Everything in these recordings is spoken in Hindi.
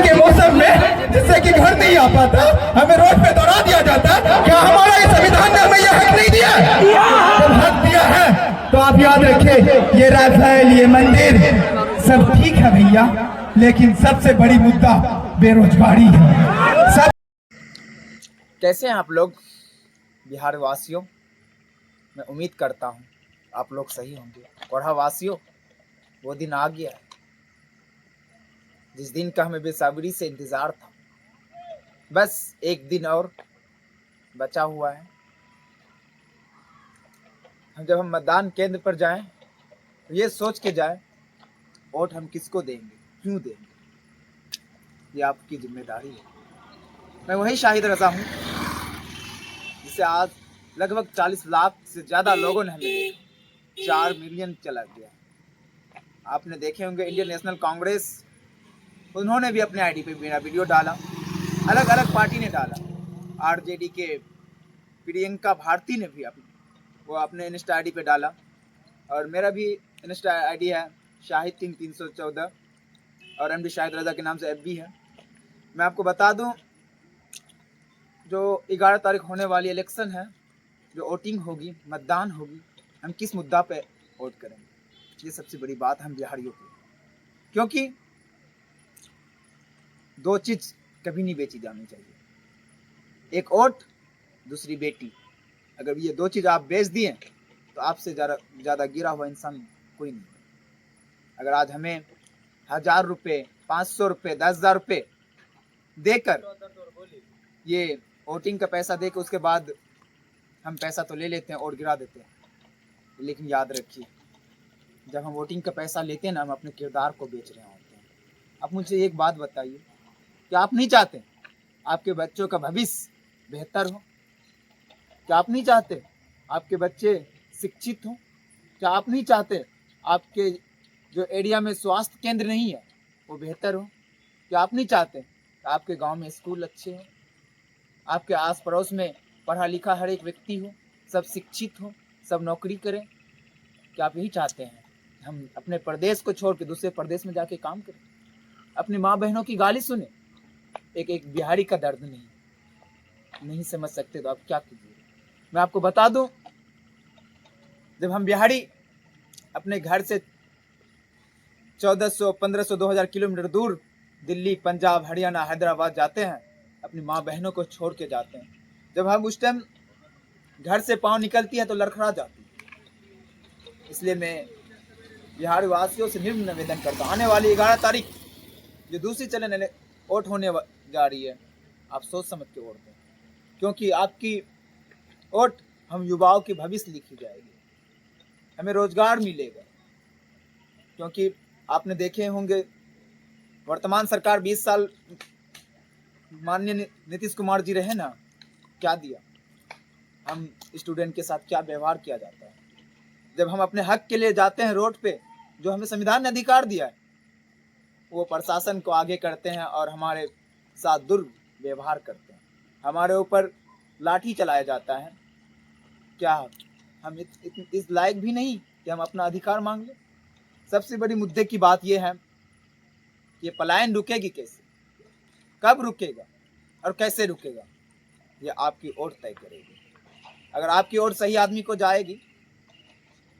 के मौसम में जिससे कि घर नहीं आ पाता, हमें रोड पे दौड़ा दिया जाता। क्या हमारा ये संविधान ने हमें यह हक नहीं दिया? जब हक दिया है तो आप याद रखिए, ये राफेल, ये मंदिर सब ठीक है भैया, लेकिन सबसे बड़ी मुद्दा बेरोजगारी है। सब कैसे हैं आप लोग बिहार वासियों? मैं उम्मीद करता हूँ आप लोग सही होंगे। कोढ़ा वासियों, वो दिन आ गया है जिस दिन का हमें बेसब्री से इंतज़ार था। बस एक दिन और बचा हुआ है। जब हम मतदान केंद्र पर जाएं तो ये सोच के जाएं, वोट हम किसको देंगे, क्यों देंगे, ये आपकी जिम्मेदारी है। मैं वही शाहिद रजा हूँ जिसे आज लगभग 40 लाख से ज़्यादा लोगों ने हमें देखा। 4 मिलियन चला गया। आपने देखे होंगे इंडियन नेशनल कांग्रेस, उन्होंने भी अपने आईडी पे मेरा वीडियो डाला, अलग अलग पार्टी ने डाला। आरजेडी के प्रियंका भारती ने भी वो अपने इंस्टा आईडी पे डाला, और मेरा भी इंस्टा आईडी है शाहिद किंग 314 और एमडी शाहिद रजा के नाम से एफबी है। मैं आपको बता दूं, जो 11 तारीख होने वाली इलेक्शन है, जो वोटिंग होगी, मतदान होगी, हम किस मुद्दा पे वोट करेंगे, ये सबसे बड़ी बात हम बिहारियों की। क्योंकि दो चीज़ कभी नहीं बेची जानी चाहिए, एक वोट, दूसरी बेटी। अगर ये दो चीज़ आप बेच दिए तो आपसे ज़्यादा गिरा हुआ इंसान कोई नहीं। अगर आज हमें 1000 रुपये, 500 रुपये, 10,000 रुपये देकर, ये वोटिंग का पैसा देकर, उसके बाद हम पैसा तो ले लेते हैं और गिरा देते हैं, लेकिन याद रखिए, जब हम वोटिंग का पैसा लेते हैं ना, हम अपने किरदार को बेच रहे होते हैं। आप मुझे एक बात बताइए, क्या आप नहीं चाहते आपके बच्चों का भविष्य बेहतर हो? क्या आप नहीं चाहते आपके बच्चे शिक्षित हों? क्या आप नहीं चाहते आपके जो एरिया में स्वास्थ्य केंद्र नहीं है वो बेहतर हो? क्या आप नहीं चाहते आपके गांव में स्कूल अच्छे हों, आपके आस पड़ोस में पढ़ा लिखा हर एक व्यक्ति हो, सब शिक्षित हो, सब नौकरी करें? क्या आप यही चाहते हैं हम अपने प्रदेश को छोड़ के दूसरे प्रदेश में जाके काम करें, अपनी माँ बहनों की गाली सुने? एक बिहारी का दर्द नहीं समझ सकते तो आप क्या कीजिए? मैं आपको बता दूं, जब हम बिहारी अपने घर से 1400, 1500, 2000 किलोमीटर दूर दिल्ली, पंजाब, हरियाणा, हैदराबाद जाते हैं, अपनी माँ बहनों को छोड़ के जाते हैं, जब हम उस टाइम घर से पाँव निकलती है तो लड़खड़ा जाती है। इसलिए मैं बिहार वासियों से निम्न निवेदन करता हूँ, आने वाली 11 तारीख जो दूसरी चलन वोट होने जा रही है, आप सोच समझ के वोट दें, क्योंकि आपकी वोट हम युवाओं की भविष्य लिखी जाएगी, हमें रोजगार मिलेगा। क्योंकि आपने देखे होंगे, वर्तमान सरकार 20 साल माननीय नीतीश कुमार जी रहे ना, क्या दिया, हम स्टूडेंट के साथ क्या व्यवहार किया जाता है। जब हम अपने हक के लिए जाते हैं रोड पे, जो हमें संविधान ने अधिकार दिया है, वो प्रशासन को आगे करते हैं और हमारे साथ दुर्व्यवहार करते हैं, हमारे ऊपर लाठी चलाया जाता है। क्या हम इस लायक भी नहीं कि हम अपना अधिकार मांग लें? सबसे बड़ी मुद्दे की बात यह है कि ये पलायन रुकेगी कैसे, कब रुकेगा और कैसे रुकेगा, ये आपकी वोट तय करेगी। अगर आपकी वोट सही आदमी को जाएगी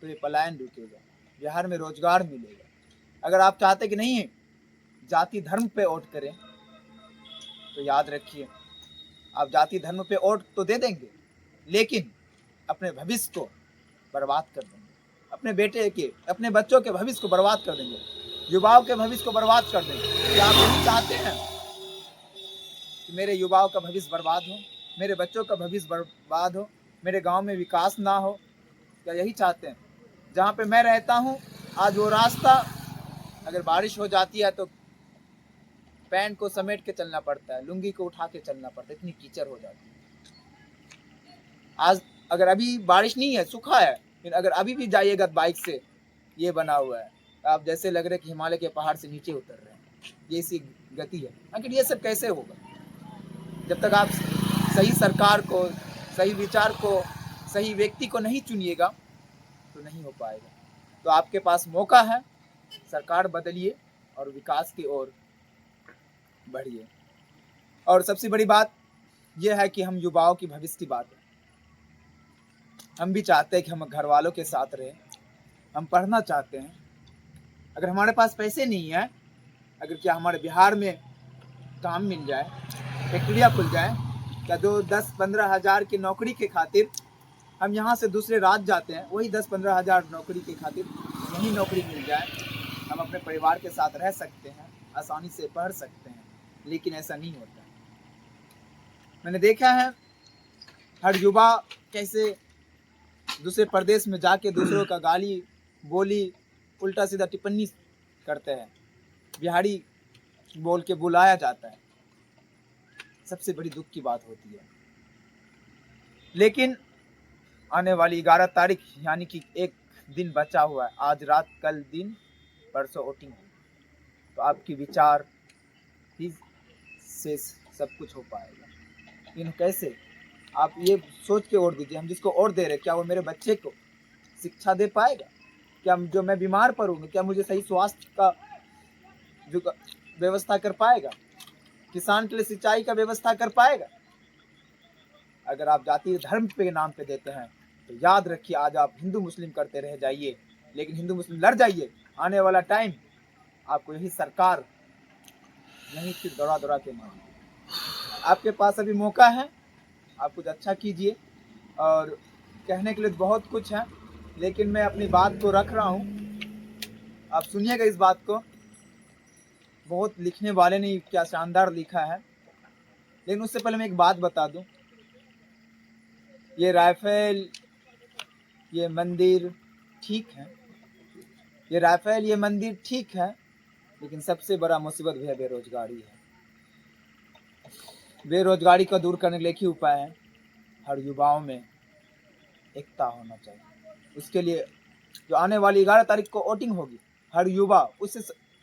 तो ये पलायन रुकेगा, बिहार में रोजगार मिलेगा। अगर आप चाहते कि नहीं जाति धर्म पे वोट करें, तो याद रखिए, आप जाति धर्म पे वोट तो दे देंगे, लेकिन अपने भविष्य को बर्बाद कर देंगे, अपने बेटे के, अपने बच्चों के भविष्य को बर्बाद कर देंगे, युवाओं के भविष्य को बर्बाद कर देंगे। क्या आप यही चाहते हैं कि मेरे युवाओं का भविष्य बर्बाद हो, मेरे बच्चों का भविष्य बर्बाद हो, मेरे गांव में विकास ना हो? क्या यही चाहते हैं? जहाँ पे मैं रहता हूँ, आज वो रास्ता अगर बारिश हो जाती है तो पैंट को समेट के चलना पड़ता है, लुंगी को उठा के चलना पड़ता है, इतनी कीचड़ हो जाती है। आज अगर अभी बारिश नहीं है, सूखा है, लेकिन अगर अभी भी जाइएगा बाइक से, ये बना हुआ है, आप जैसे लग रहे कि हिमालय के पहाड़ से नीचे उतर रहे हैं, ये इसी गति है। आखिर ये सब कैसे होगा? जब तक आप सही सरकार को, सही विचार को, सही व्यक्ति को नहीं चुनिएगा तो नहीं हो पाएगा। तो आपके पास मौका है, सरकार बदलिए और विकास की ओर बढ़िए। और सबसे बड़ी बात यह है कि हम युवाओं की भविष्य की बात है। हम भी चाहते हैं कि हम घर वालों के साथ रहें, हम पढ़ना चाहते हैं। अगर हमारे पास पैसे नहीं है, अगर क्या हमारे बिहार में काम मिल जाए, फैक्ट्रियाँ खुल जाए, क्या 10-15 हज़ार की नौकरी के खातिर हम यहाँ से दूसरे राज्य जाते हैं, वही 10-15 हज़ार नौकरी के खातिर यही नौकरी मिल जाए, हम अपने परिवार के साथ रह सकते हैं, आसानी से पढ़ सकते हैं। लेकिन ऐसा नहीं होता। मैंने देखा है हर युवा कैसे दूसरे प्रदेश में जाके दूसरों का गाली बोली, उल्टा सीधा टिप्पणी करते हैं, बिहारी बोल के बुलाया जाता है। सबसे बड़ी दुख की बात होती है। लेकिन आने वाली 11 तारीख यानी कि एक दिन बचा हुआ है, आज रात कल दिन परसों वोटिंग है, तो आपकी विचार ही से सब कुछ हो पाएगा। लेकिन कैसे आप ये सोच के वोट दीजिए, हम जिसको वोट दे रहे क्या वो मेरे बच्चे को शिक्षा दे पाएगा? क्या जो मैं बीमार पड़ूंगा क्या मुझे सही स्वास्थ्य का जो व्यवस्था कर पाएगा? किसान के लिए सिंचाई का व्यवस्था कर पाएगा? अगर आप जाति धर्म के नाम पे देते हैं तो याद रखिए, आज आप हिंदू मुस्लिम करते रह जाइए, लेकिन हिंदू मुस्लिम लड़ जाइए, आने वाला टाइम आपको यही सरकार नहीं फिर दौड़ा दौड़ा के मारेगी। आपके पास अभी मौका है, आप कुछ अच्छा कीजिए। और कहने के लिए बहुत कुछ है, लेकिन मैं अपनी बात को रख रहा हूँ, आप सुनिएगा इस बात को। बहुत लिखने वाले ने क्या शानदार लिखा है, लेकिन उससे पहले मैं एक बात बता दूं, ये राफेल, ये मंदिर ठीक है, ये राफेल, ये मंदिर ठीक है, लेकिन सबसे बड़ा मुसीबत भी है बेरोजगारी है। बेरोजगारी को दूर करने के लिए एक ही उपाय है, हर युवाओं में एकता होना चाहिए। उसके लिए जो आने वाली 11 तारीख को वोटिंग होगी, हर युवा उससे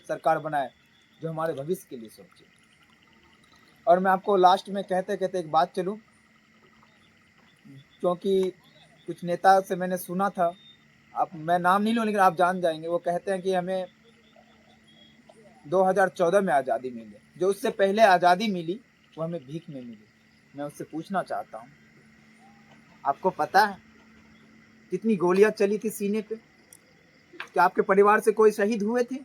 सरकार बनाए जो हमारे भविष्य के लिए सोचे। और मैं आपको लास्ट में कहते कहते एक बात चलूं, क्योंकि कुछ नेता से मैंने सुना था, आप मैं नाम नहीं लूँ लेकिन आप जान जाएंगे, वो कहते हैं कि हमें 2014 में आज़ादी मिली, जो उससे पहले आज़ादी मिली वो हमें भीख में मिली। मैं उससे पूछना चाहता हूँ, आपको पता है कितनी गोलियां चली थी सीने पे? क्या आपके परिवार से कोई शहीद हुए थे?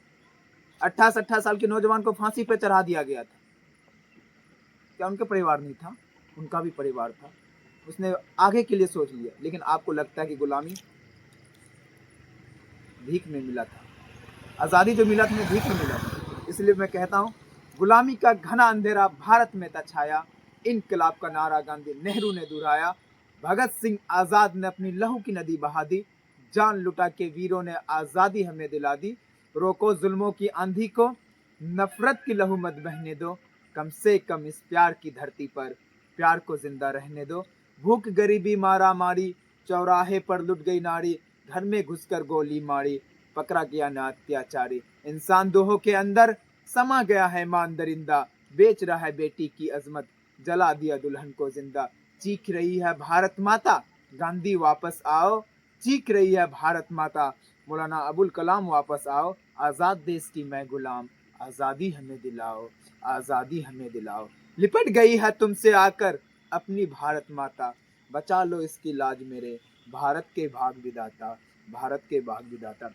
28 साल के नौजवान को फांसी पे चढ़ा दिया गया था, क्या उनका परिवार नहीं था? उनका भी परिवार था, उसने आगे के लिए सोच लिया। लेकिन आपको लगता है कि गुलामी भीख में मिला था, आज़ादी जो मिला था भीख में मिला था। इसलिए मैं कहता हूँ, गुलामी का घना अंधेरा भारत में था छाया, इनकलाब का नारा गांधी नेहरू ने दोहराया, भगत सिंह आज़ाद ने अपनी लहू की नदी बहा दी, जान लुटा के वीरों ने आज़ादी हमें दिला दी। रोको जुल्मों की आंधी को, नफरत की लहू मत बहने दो, कम से कम इस प्यार की धरती पर प्यार को जिंदा रहने दो। भूख गरीबी मारा मारी, चौराहे पर लुट गई नारी, घर में घुसकर गोली मारी, पकड़ा गया न अत्याचारी। इंसान दोहों के अंदर समा गया है मान दरिंदा, बेच रहा है बेटी की अजमत, जला दिया दुल्हन को जिंदा। चीख रही है भारत माता, गांधी वापस आओ, चीख रही है भारत माता, मौलाना अबुल कलाम वापस आओ, आज़ाद देश की मैं गुलाम, आज़ादी हमें दिलाओ, आज़ादी हमें दिलाओ। लिपट गई है तुमसे आकर अपनी भारत माता, बचा लो इसकी लाज मेरे भारत के भाग विधाता, भारत के भाग विधाता।